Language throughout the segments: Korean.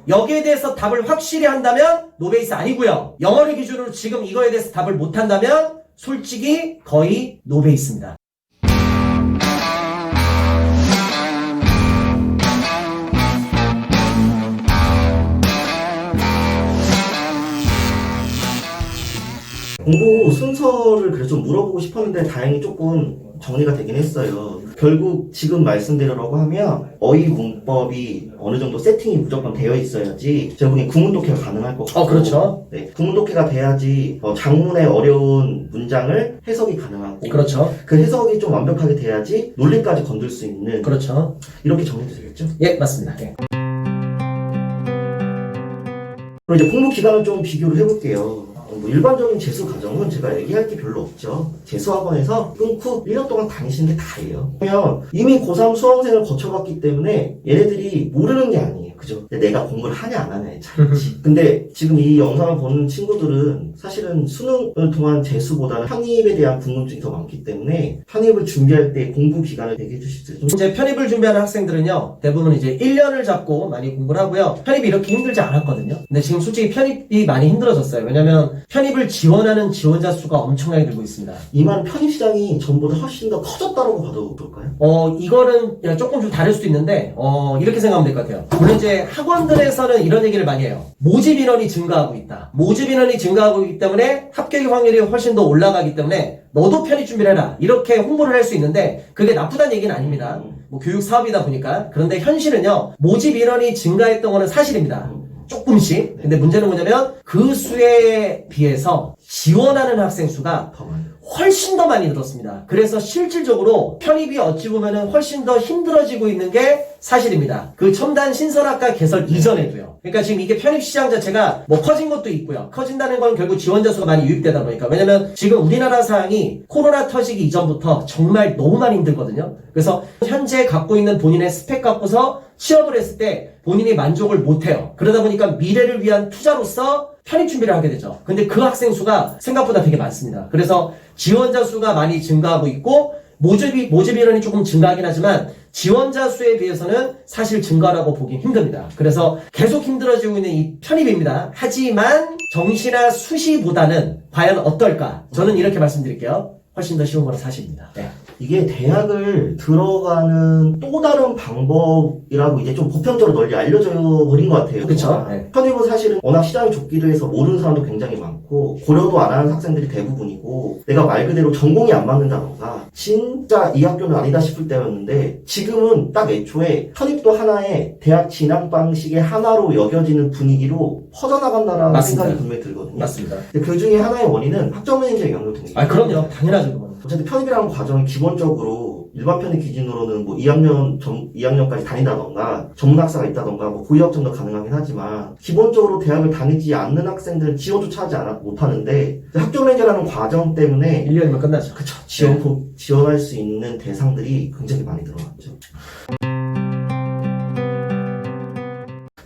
여기에 대해서 답을 확실히 한다면 노베이스 아니고요. 영어를 기준으로 지금 이거에 대해서 답을 못한다면 솔직히 거의 노베이스입니다. 공부 순서를 그래서 좀 물어보고 싶었는데 다행히 조금 정리가 되긴 했어요. 결국 지금 말씀대로라고 하면 어휘 문법이 어느 정도 세팅이 무조건 되어 있어야지 제가 보기엔 구문 독해가 가능할 것 같고 그렇죠. 네, 구문 독해가 돼야지 장문의 어려운 문장을 해석이 가능하고 그렇죠. 그 해석이 좀 완벽하게 돼야지 논리까지 건들 수 있는 그렇죠. 이렇게 정리도 되겠죠? 예, 맞습니다. 예. 그럼 이제 공부 기간을 좀 비교를 해볼게요. 뭐 일반적인 재수 과정은 제가 얘기할 게 별로 없죠. 재수학원에서 끊고 1년 동안 다니시는 게 다예요. 그러면 이미 고3 수험생을 거쳐봤기 때문에 얘네들이 모르는 게 아니에요. 그죠? 내가 공부를 하냐 안 하냐의 차이지. 근데 지금 이 영상을 보는 친구들은 사실은 수능을 통한 재수보다는 편입에 대한 궁금증이 더 많기 때문에 편입을 준비할 때 공부 기간을 얘기해 주실 수 있어요? 이제 편입을 준비하는 학생들은요, 대부분 이제 1년을 잡고 많이 공부를 하고요. 편입이 이렇게 힘들지 않았거든요. 근데 지금 솔직히 편입이 많이 힘들어졌어요. 왜냐면 편입을 지원하는 지원자 수가 엄청나게 늘고 있습니다. 이 말은 편입 시장이 전보다 훨씬 더 커졌다고 봐도 될까요? 이거는 조금 좀 다를 수도 있는데, 이렇게 생각하면 될 것 같아요. 물론 이제 학원들에서는 이런 얘기를 많이 해요. 모집 인원이 증가하고 있다. 모집 인원이 증가하고 있기 때문에 합격의 확률이 훨씬 더 올라가기 때문에 너도 편입 준비를 해라. 이렇게 홍보를 할 수 있는데 그게 나쁘다는 얘기는 아닙니다. 뭐 교육 사업이다 보니까. 그런데 현실은요. 모집 인원이 증가했던 거는 사실입니다. 조금씩. 근데 문제는 뭐냐면 그 수에 비해서 지원하는 학생 수가 더 많아요. 훨씬 더 많이 늘었습니다. 그래서 실질적으로 편입이 어찌 보면은 훨씬 더 힘들어지고 있는 게 사실입니다. 그 첨단 신설학과 개설 이전에도요. 그러니까 지금 이게 편입 시장 자체가 뭐 커진 것도 있고요. 커진다는 건 결국 지원자 수가 많이 유입되다 보니까. 왜냐면 지금 우리나라 상황이 코로나 터지기 이전부터 정말 너무 많이 힘들거든요. 그래서 현재 갖고 있는 본인의 스펙 갖고서 취업을 했을 때 본인이 만족을 못해요. 그러다 보니까 미래를 위한 투자로서 편입 준비를 하게 되죠. 근데 그 학생 수가 생각보다 되게 많습니다. 그래서 지원자 수가 많이 증가하고 있고 모집 인원이 조금 증가하긴 하지만 지원자 수에 비해서는 사실 증가라고 보기 힘듭니다. 그래서 계속 힘들어지고 있는 이 편입입니다. 하지만 정시나 수시보다는 과연 어떨까? 저는 이렇게 말씀드릴게요. 훨씬 더 쉬운 건 사실입니다. 네. 이게 대학을 들어가는 또 다른 방법이라고 이제 좀 보편적으로 널리 알려져 버린 것 같아요. 그렇죠. 네. 편입은 사실은 워낙 시장이 좁기도 해서 모르는 사람도 굉장히 많고 고려도 안 하는 학생들이 대부분이고 내가 말 그대로 전공이 안 맞는다던가 진짜 이 학교는 아니다 싶을 때였는데 지금은 딱 애초에 편입도 하나의 대학 진학 방식의 하나로 여겨지는 분위기로 퍼져나간다라는 맞습니다. 생각이 분명히 들거든요. 맞습니다. 근데 그 중에 하나의 원인은 학점 매니저의 영향도 되게 그럼요. 당연하죠. 그건. 어쨌든 편입이라는 과정이 기본적으로 일반 편입 기준으로는 뭐 2학년까지 다닌다던가 전문학사가 있다던가 뭐 고유학점도 가능하긴 하지만 기본적으로 대학을 다니지 않는 학생들은 지원조차 못하는데 학점 매니저라는 과정 때문에 1년이면 끝나죠. 그쵸 지원할 수 있는 대상들이 굉장히 많이 늘어났죠.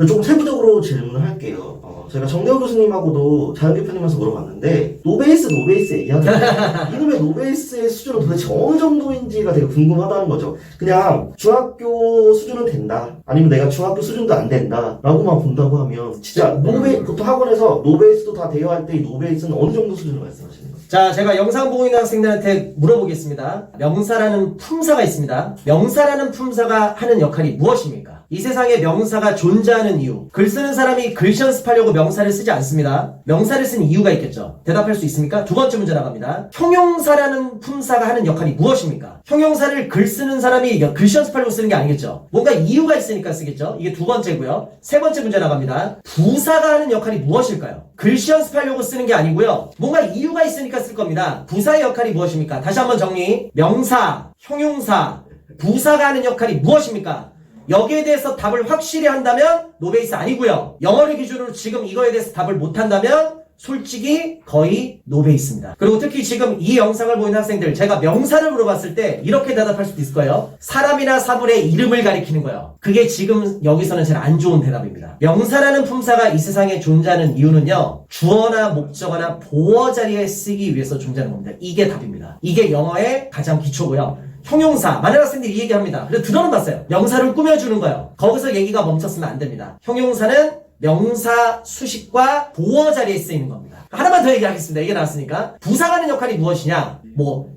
조금 세부적으로 질문을 할게요. 제가 정대호 교수님하고도 자연계 편입에서 물어봤는데 노베이스 얘기하는데 이놈의 노베이스의 수준은 도대체 어느 정도인지가 되게 궁금하다는 거죠. 그냥 중학교 수준은 된다 아니면 내가 중학교 수준도 안 된다 라고만 본다고 하면 진짜 보통 학원에서 노베이스도 다 되어 할 때 이 노베이스는 어느 정도 수준으로 말씀하시는 거예요? 자, 제가 영상 보고 있는 학생들한테 물어보겠습니다. 명사라는 품사가 있습니다. 명사라는 품사가 하는 역할이 무엇입니까? 이 세상에 명사가 존재하는 이유. 글 쓰는 사람이 글씨 연습하려고 명사를 쓰지 않습니다. 명사를 쓴 이유가 있겠죠. 대답할 수 있습니까? 두 번째 문제 나갑니다. 형용사라는 품사가 하는 역할이 무엇입니까? 형용사를 글 쓰는 사람이 글씨 연습하려고 쓰는 게 아니겠죠. 뭔가 이유가 있으니까 쓰겠죠. 이게 두 번째고요. 세 번째 문제 나갑니다. 부사가 하는 역할이 무엇일까요? 글씨 연습하려고 쓰는 게 아니고요. 뭔가 이유가 있으니까 쓸 겁니다. 부사의 역할이 무엇입니까? 다시 한번 정리. 명사, 형용사, 부사가 하는 역할이 무엇입니까? 여기에 대해서 답을 확실히 한다면 노베이스 아니고요. 영어를 기준으로 지금 이거에 대해서 답을 못한다면 솔직히 거의 노베이스입니다. 그리고 특히 지금 이 영상을 보는 학생들 제가 명사를 물어봤을 때 이렇게 대답할 수도 있을 거예요. 사람이나 사물의 이름을 가리키는 거예요. 그게 지금 여기서는 제일 안 좋은 대답입니다. 명사라는 품사가 이 세상에 존재하는 이유는요. 주어나 목적어나 보어 자리에 쓰기 위해서 존재하는 겁니다. 이게 답입니다. 이게 영어의 가장 기초고요. 형용사, 많은 학생들이 이 얘기합니다. 그래서 들어는 봤어요. 명사를 꾸며주는 거예요. 거기서 얘기가 멈췄으면 안 됩니다. 형용사는 명사 수식과 보어 자리에 쓰이는 겁니다. 하나만 더 얘기하겠습니다. 이게 나왔으니까. 부사하는 역할이 무엇이냐?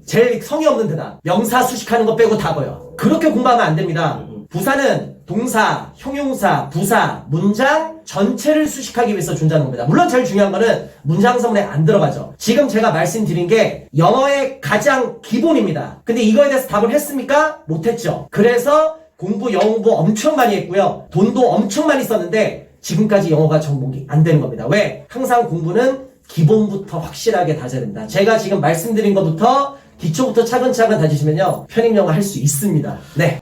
제일 성의 없는 대답. 명사 수식하는 거 빼고 다 보여. 그렇게 공부하면 안 됩니다. 부사는 동사, 형용사, 부사, 문장 전체를 수식하기 위해서 존재하는 겁니다. 물론 제일 중요한 거는 문장성문에 안 들어가죠. 지금 제가 말씀드린 게 영어의 가장 기본입니다. 근데 이거에 대해서 답을 했습니까? 못했죠. 그래서 영어 공부 엄청 많이 했고요. 돈도 엄청 많이 썼는데 지금까지 영어가 정복이 안 되는 겁니다. 왜? 항상 공부는 기본부터 확실하게 다져야 됩니다. 제가 지금 말씀드린 것부터 기초부터 차근차근 다지시면요. 편입영어 할 수 있습니다. 네.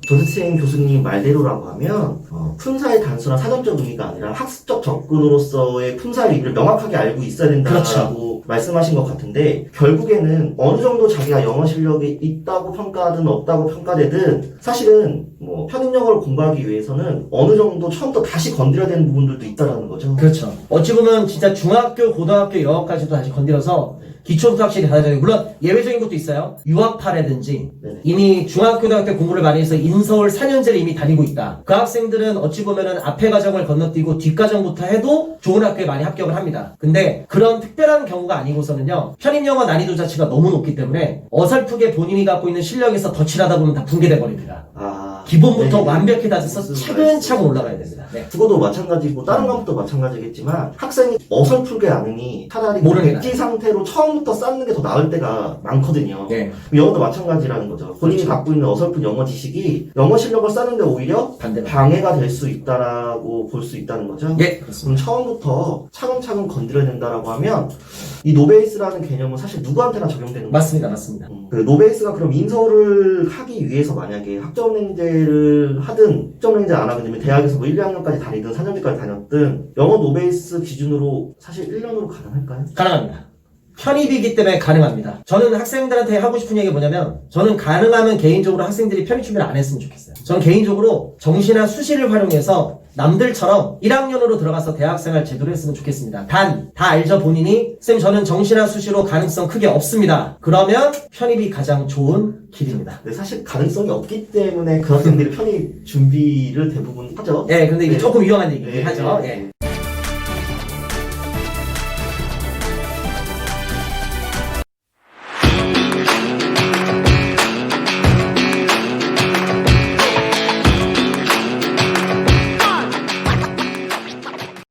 조세생 교수님 말대로라고 하면 품사의 단순한 사전적 의미가 아니라 학습적 접근으로서의 품사의 의미를 명확하게 알고 있어야 된다고 그렇죠. 말씀하신 것 같은데 결국에는 어느 정도 자기가 영어 실력이 있다고 평가하든 없다고 평가되든 사실은 편입영어를 공부하기 위해서는 어느 정도 처음부터 다시 건드려야 되는 부분들도 있다라는 거죠. 그렇죠. 어찌 보면 진짜 중학교, 고등학교 영어까지도 다시 건드려서 기초부터 확실히 다져야 되고 물론 예외적인 것도 있어요. 유학파라든지 네네. 이미 중학교, 고등학교 공부를 많이 해서 인서울 4년제를 이미 다니고 있다. 그 학생들은 어찌 보면은 앞에 과정을 건너뛰고 뒷 과정부터 해도 좋은 학교에 많이 합격을 합니다. 근데 그런 특별한 경우가 아니고서는요. 편입영어 난이도 자체가 너무 높기 때문에 어설프게 본인이 갖고 있는 실력에서 덧칠하다 보면 다 붕괴돼 버립니다. 기본부터 네. 완벽히 다져서 차근차근 올라가야 됩니다. 네. 국어도 마찬가지고 다른 과목도 마찬가지겠지만 학생이 어설프게 아느니 차라리 모르는 백지 상태로 처음부터 쌓는 게 더 나을 때가 많거든요. 네. 영어도 마찬가지라는 거죠. 본인이 그렇죠. 갖고 있는 어설픈 영어 지식이 영어 실력을 쌓는 데 오히려 반대로. 방해가 될 수 있다라고 볼 수 있다는 거죠. 예, 그럼 그렇습니다. 처음부터 차근차근 건드려야 된다라고 하면 이 노베이스라는 개념은 사실 누구한테나 적용되는 거예요. 맞습니다. 맞습니다. 그 노베이스가 그럼 인서울을 하기 위해서 만약에 학점랭제를 하든 학점랭제 안 하게 되면 대학에서 1, 2학년까지 다니든 4년제까지 다녔든 영어 노베이스 기준으로 사실 1년으로 가능할까요? 가능합니다. 편입이기 때문에 가능합니다. 저는 학생들한테 하고 싶은 얘기가 뭐냐면 저는 가능하면 개인적으로 학생들이 편입 준비를 안 했으면 좋겠어요. 저는 개인적으로 정시나 수시를 활용해서 남들처럼 1학년으로 들어가서 대학생활 제대로 했으면 좋겠습니다. 단, 다 알죠 본인이? 쌤 저는 정시나 수시로 가능성 크게 없습니다. 그러면 편입이 가장 좋은 길입니다. 근데 사실 가능성이 없기 때문에 그 학생들이 편입 준비를 대부분 하죠. 예, 근데 이게 네. 조금 위험한 얘기긴 네. 하죠. 예.